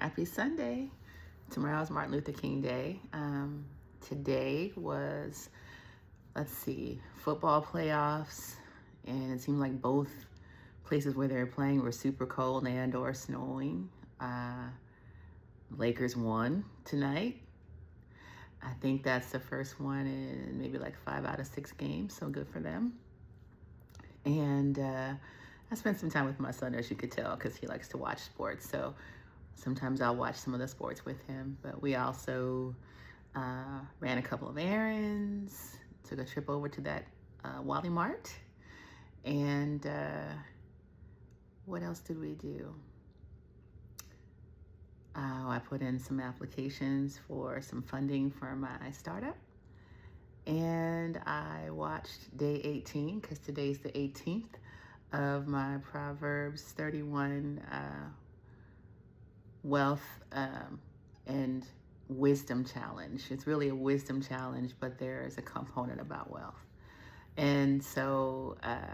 Happy Sunday. Tomorrow's Martin Luther King Day. Today was, football playoffs, and it seemed like both places where they were playing were super cold and or snowing. Lakers won tonight. I think that's the first one in maybe like 5 out of 6 games, so good for them. And I spent some time with my son, as you could tell, because he likes to watch sports. So sometimes I'll watch some of the sports with him. But we also ran a couple of errands, took a trip over to that Wally Mart. And what else did we do? I put in some applications for some funding for my startup. And I watched day 18, because today's the 18th of my Proverbs 31 wealth and wisdom challenge. It's really a wisdom challenge, but there is a component about wealth. And so I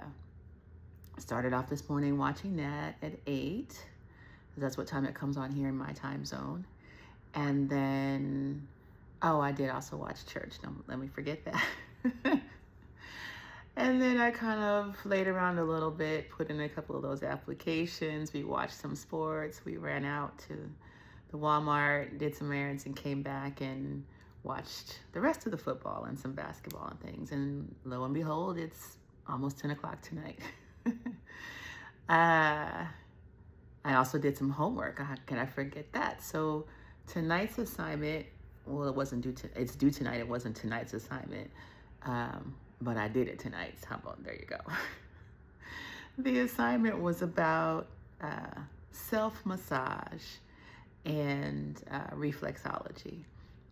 started off this morning watching that at 8, because that's what time it comes on here in my time zone. And then, I did also watch church. Don't let me forget that. And then I kind of laid around a little bit, put in a couple of those applications. We watched some sports. We ran out to the Walmart, did some errands, and came back and watched the rest of the football and some basketball and things. And lo and behold, it's almost 10 o'clock tonight. I also did some homework. How can I forget that? So tonight's assignment, well, it's due tonight. It wasn't tonight's assignment. But I did it tonight. So how about, there you go. The assignment was about self-massage and reflexology.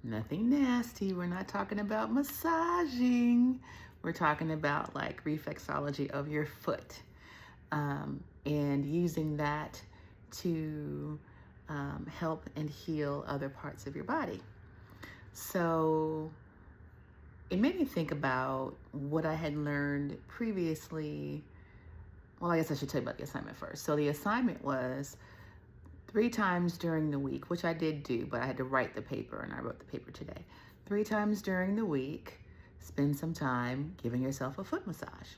Nothing nasty. We're not talking about massaging. We're talking about like reflexology of your foot, and using that to help and heal other parts of your body. So it made me think about what I had learned previously. Well, I guess I should tell you about the assignment first. So the assignment was 3 times during the week, which I did do, but I had to write the paper, and I wrote the paper today. 3 times during the week, spend some time giving yourself a foot massage.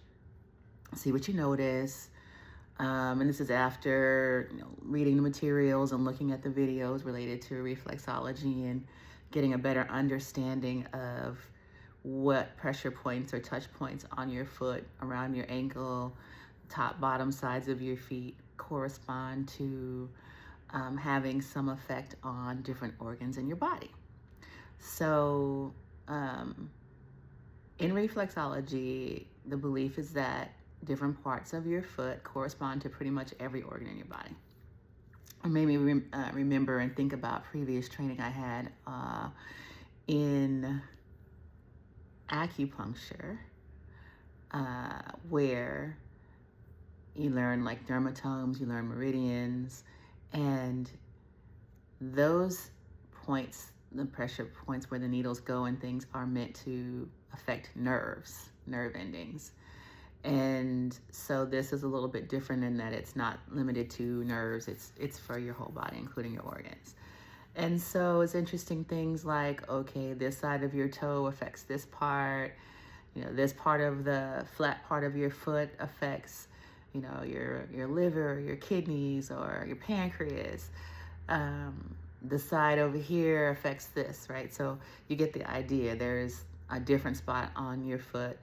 See what you notice. And this is after reading the materials and looking at the videos related to reflexology and getting a better understanding of what pressure points or touch points on your foot, around your ankle, top, bottom, sides of your feet correspond to having some effect on different organs in your body. So in reflexology, the belief is that different parts of your foot correspond to pretty much every organ in your body. It made me remember and think about previous training I had in Acupuncture, where you learn like dermatomes, you learn meridians, and those points, the pressure points where the needles go and things, are meant to affect nerve endings. And so this is a little bit different in that it's not limited to nerves, it's for your whole body, including your organs. And so it's interesting things like, okay, this side of your toe affects this part, this part of the flat part of your foot affects, your liver, your kidneys, or your pancreas. The side over here affects this, right? So you get the idea. There's a different spot on your foot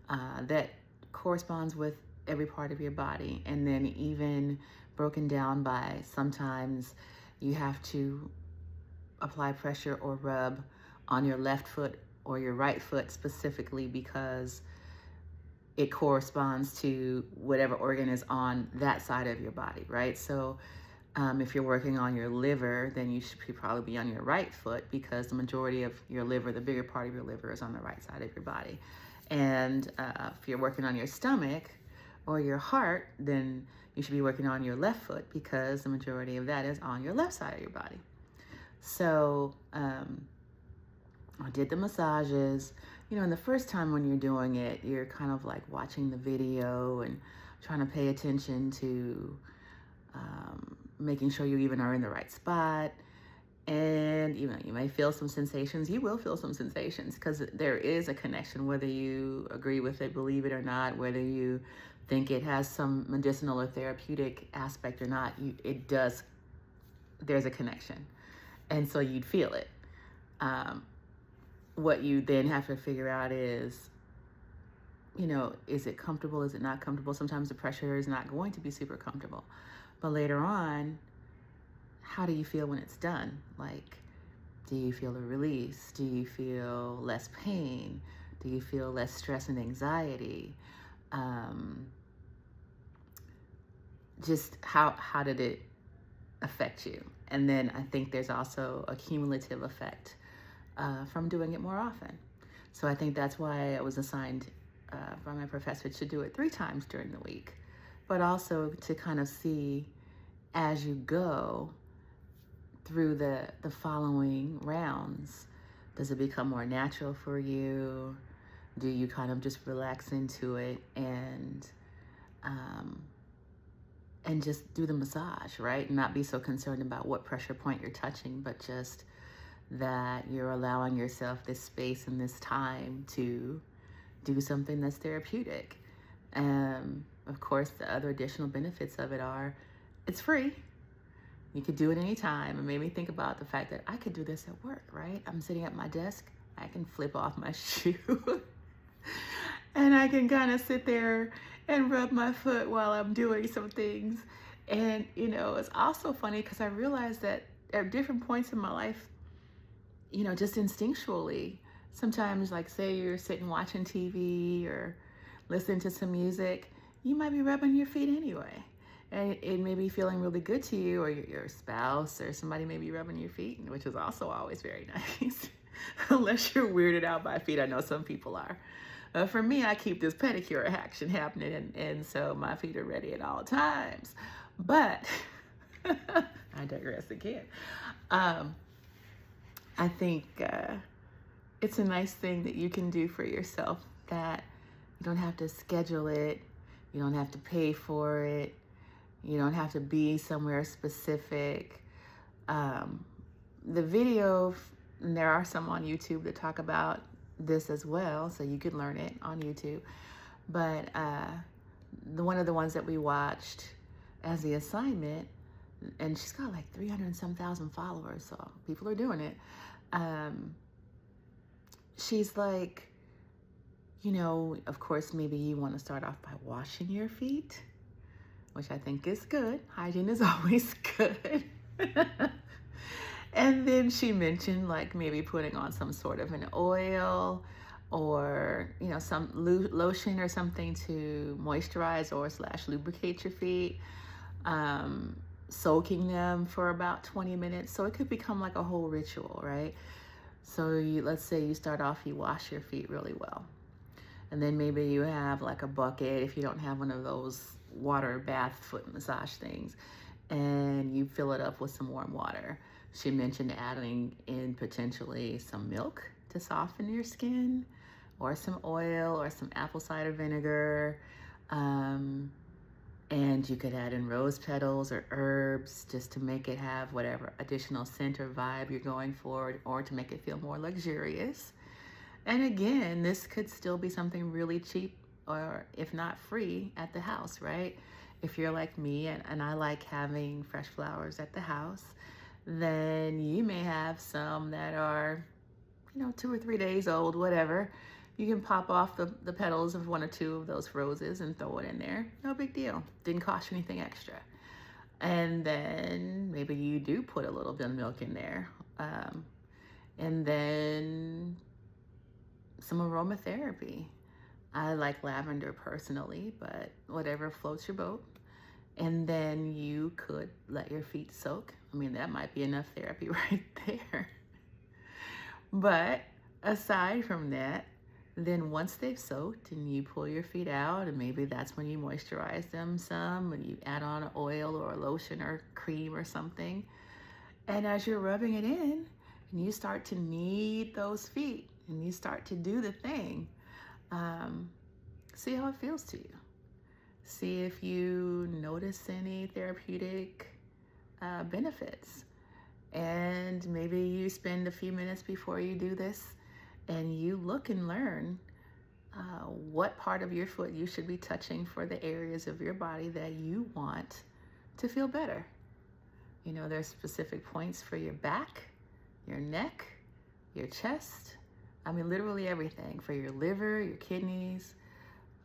that corresponds with every part of your body. And then even broken down by, sometimes you have to apply pressure or rub on your left foot or your right foot specifically because it corresponds to whatever organ is on that side of your body, right? So if you're working on your liver, then you should probably be on your right foot, because the majority of your liver, the bigger part of your liver, is on the right side of your body. And if you're working on your stomach or your heart, then you should be working on your left foot, because the majority of that is on your left side of your body. So I did the massages. And the first time when you're doing it, you're kind of like watching the video and trying to pay attention to making sure you even are in the right spot. And you may feel some sensations. You will feel some sensations because there is a connection, whether you agree with it, believe it or not, whether you think it has some medicinal or therapeutic aspect or not. It does. There's a connection, and so you'd feel it. What you then have to figure out is, is it comfortable? Is it not comfortable? Sometimes the pressure is not going to be super comfortable, but later on, how do you feel when it's done? Like, do you feel a release? Do you feel less pain? Do you feel less stress and anxiety? Just how did it affect you? And then I think there's also a cumulative effect from doing it more often. So I think that's why I was assigned by my professor to do it 3 times during the week, but also to kind of see as you go through the following rounds, does it become more natural for you? Do you kind of just relax into it and just do the massage, right? Not be so concerned about what pressure point you're touching, but just that you're allowing yourself this space and this time to do something that's therapeutic. Of course, the other additional benefits of it are it's free. You could do it anytime. It made me think about the fact that I could do this at work, right? I'm sitting at my desk. I can flip off my shoe and I can kind of sit there and rub my foot while I'm doing some things. And, it's also funny because I realized that at different points in my life, just instinctually, sometimes, like, say you're sitting watching TV or listening to some music, you might be rubbing your feet anyway. And it may be feeling really good to you, or your spouse or somebody may be rubbing your feet, which is also always very nice. Unless you're weirded out by feet. I know some people are. For me, I keep this pedicure action happening, and so my feet are ready at all times. But I digress again. I think it's a nice thing that you can do for yourself, that you don't have to schedule it, you don't have to pay for it, you don't have to be somewhere specific. The video, and there are some on YouTube that talk about this as well, so you could learn it on YouTube. But one of the ones that we watched as the assignment, and she's got like 300 and some thousand followers, so people are doing it. She's like, of course, maybe you want to start off by washing your feet, which I think is good. Hygiene is always good. And then she mentioned like maybe putting on some sort of an oil or, some lotion or something to moisturize or / lubricate your feet, soaking them for about 20 minutes. So it could become like a whole ritual, right? So let's say you start off, you wash your feet really well. And then maybe you have like a bucket, if you don't have one of those water bath foot massage things, and you fill it up with some warm water. She mentioned adding in potentially some milk to soften your skin, or some oil, or some apple cider vinegar. And you could add in rose petals or herbs just to make it have whatever additional scent or vibe you're going for, or to make it feel more luxurious. And again, this could still be something really cheap, or if not free, at the house, right? If you're like me and I like having fresh flowers at the house, then you may have some that are, 2 or 3 days old, whatever. You can pop off the petals of 1 or 2 of those roses and throw it in there. No big deal. Didn't cost you anything extra. And then maybe you do put a little bit of milk in there. And then some aromatherapy. I like lavender personally, but whatever floats your boat. And then you could let your feet soak. That might be enough therapy right there. But aside from that, then once they've soaked and you pull your feet out, and maybe that's when you moisturize them some, and you add on an oil or a lotion or cream or something. And as you're rubbing it in, and you start to knead those feet, and you start to do the thing, see how it feels to you. See if you notice any therapeutic benefits. And maybe you spend a few minutes before you do this and you look and learn what part of your foot you should be touching for the areas of your body that you want to feel better. You know, there's specific points for your back, your neck, your chest. I mean, literally everything, for your liver, your kidneys,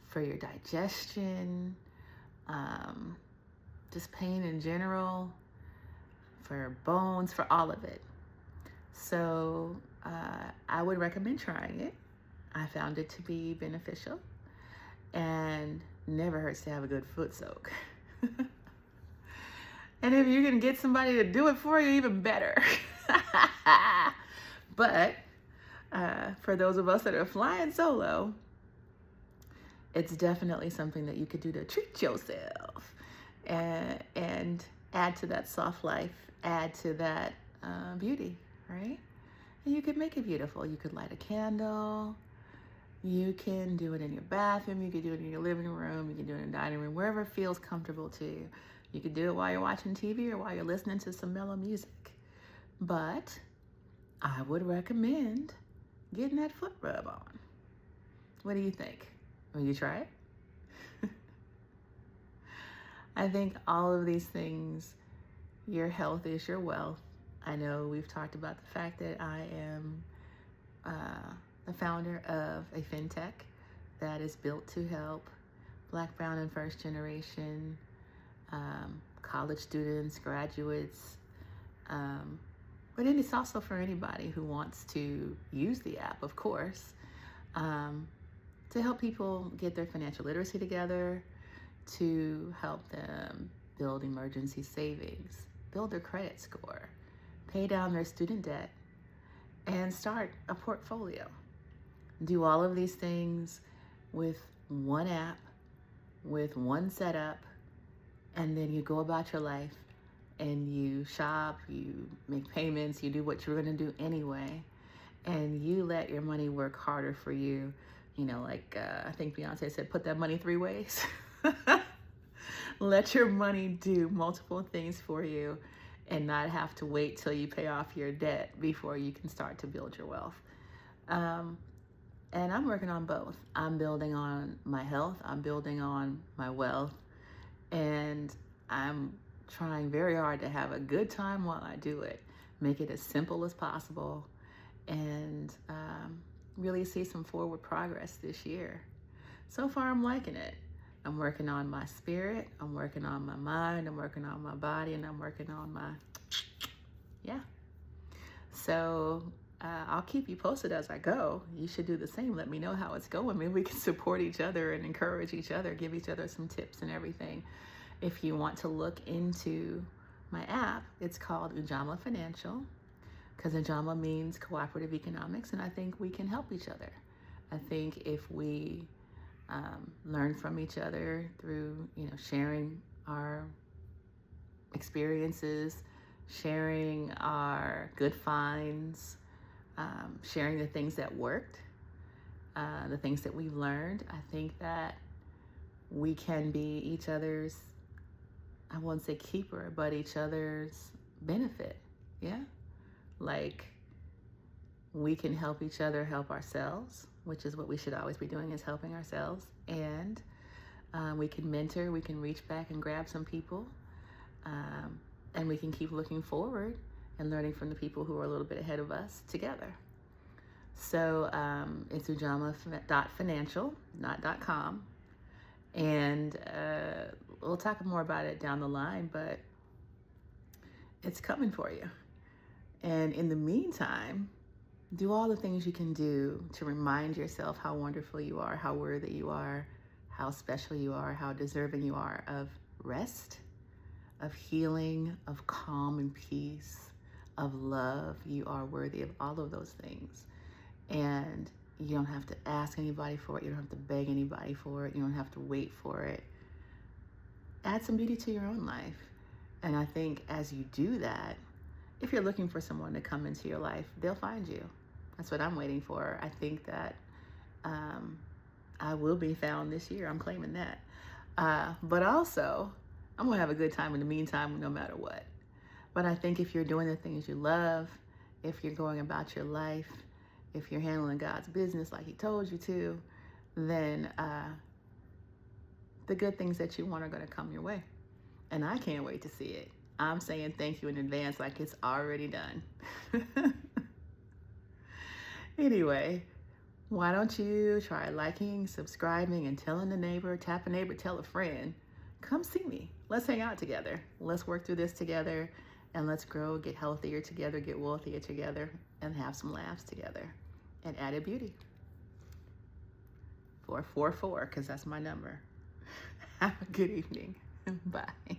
for your digestion, just pain in general, for bones, for all of it. So I would recommend trying it. I found it to be beneficial, and never hurts to have a good foot soak. And if you can get somebody to do it for you, even better. But for those of us that are flying solo, it's definitely something that you could do to treat yourself and add to that soft life, add to that beauty, right? And you could make it beautiful. You could light a candle. You can do it in your bathroom. You could do it in your living room. You can do it in the dining room, wherever it feels comfortable to you. You could do it while you're watching TV or while you're listening to some mellow music. But I would recommend getting that foot rub on. What do you think? Will you try it? I think all of these things, your health is your wealth. I know we've talked about the fact that I am the founder of a fintech that is built to help Black, brown, and first generation college students, graduates, but it's also for anybody who wants to use the app, of course, to help people get their financial literacy together, to help them build emergency savings, build their credit score, pay down their student debt, and start a portfolio. Do all of these things with one app, with one setup, and then you go about your life and you shop, you make payments, you do what you're going to do anyway, and you let your money work harder for you. You know, like I think Beyonce said, put that money 3 ways. Let your money do multiple things for you and not have to wait till you pay off your debt before you can start to build your wealth. And I'm working on both. I'm building on my health, I'm building on my wealth, and I'm trying very hard to have a good time while I do it. Make it as simple as possible, and really see some forward progress this year. So far, I'm liking it. I'm working on my spirit, I'm working on my mind, I'm working on my body, and I'm working on my, So I'll keep you posted as I go. You should do the same. Let me know how it's going. Maybe we can support each other and encourage each other, give each other some tips and everything. If you want to look into my app, it's called Ujamaa Financial, because Ujamaa means cooperative economics, and I think we can help each other. I think if we learn from each other through, sharing our experiences, sharing our good finds, sharing the things that worked, the things that we've learned, I think that we can be each other's, I won't say keeper, but each other's benefit. Yeah. Like, we can help each other help ourselves, which is what we should always be doing, is helping ourselves. And we can mentor, we can reach back and grab some people, and we can keep looking forward and learning from the people who are a little bit ahead of us together. So it's ujamaa.financial, not .com. And we'll talk more about it down the line, but it's coming for you. And in the meantime, do all the things you can do to remind yourself how wonderful you are, how worthy you are, how special you are, how deserving you are of rest, of healing, of calm and peace, of love. You are worthy of all of those things. And you don't have to ask anybody for it. You don't have to beg anybody for it. You don't have to wait for it. Add some beauty to your own life. And I think as you do that, if you're looking for someone to come into your life, they'll find you. That's what I'm waiting for. I think that I will be found this year. I'm claiming that. But also, I'm going to have a good time in the meantime, no matter what. But I think if you're doing the things you love, if you're going about your life, if you're handling God's business like he told you to, then the good things that you want are going to come your way. And I can't wait to see it. I'm saying thank you in advance like it's already done. Anyway, why don't you try liking, subscribing, and telling a neighbor, tap a neighbor, tell a friend, come see me. Let's hang out together. Let's work through this together, and let's grow, get healthier together, get wealthier together, and have some laughs together and added beauty. 444, because that's my number. Have a good evening. Bye.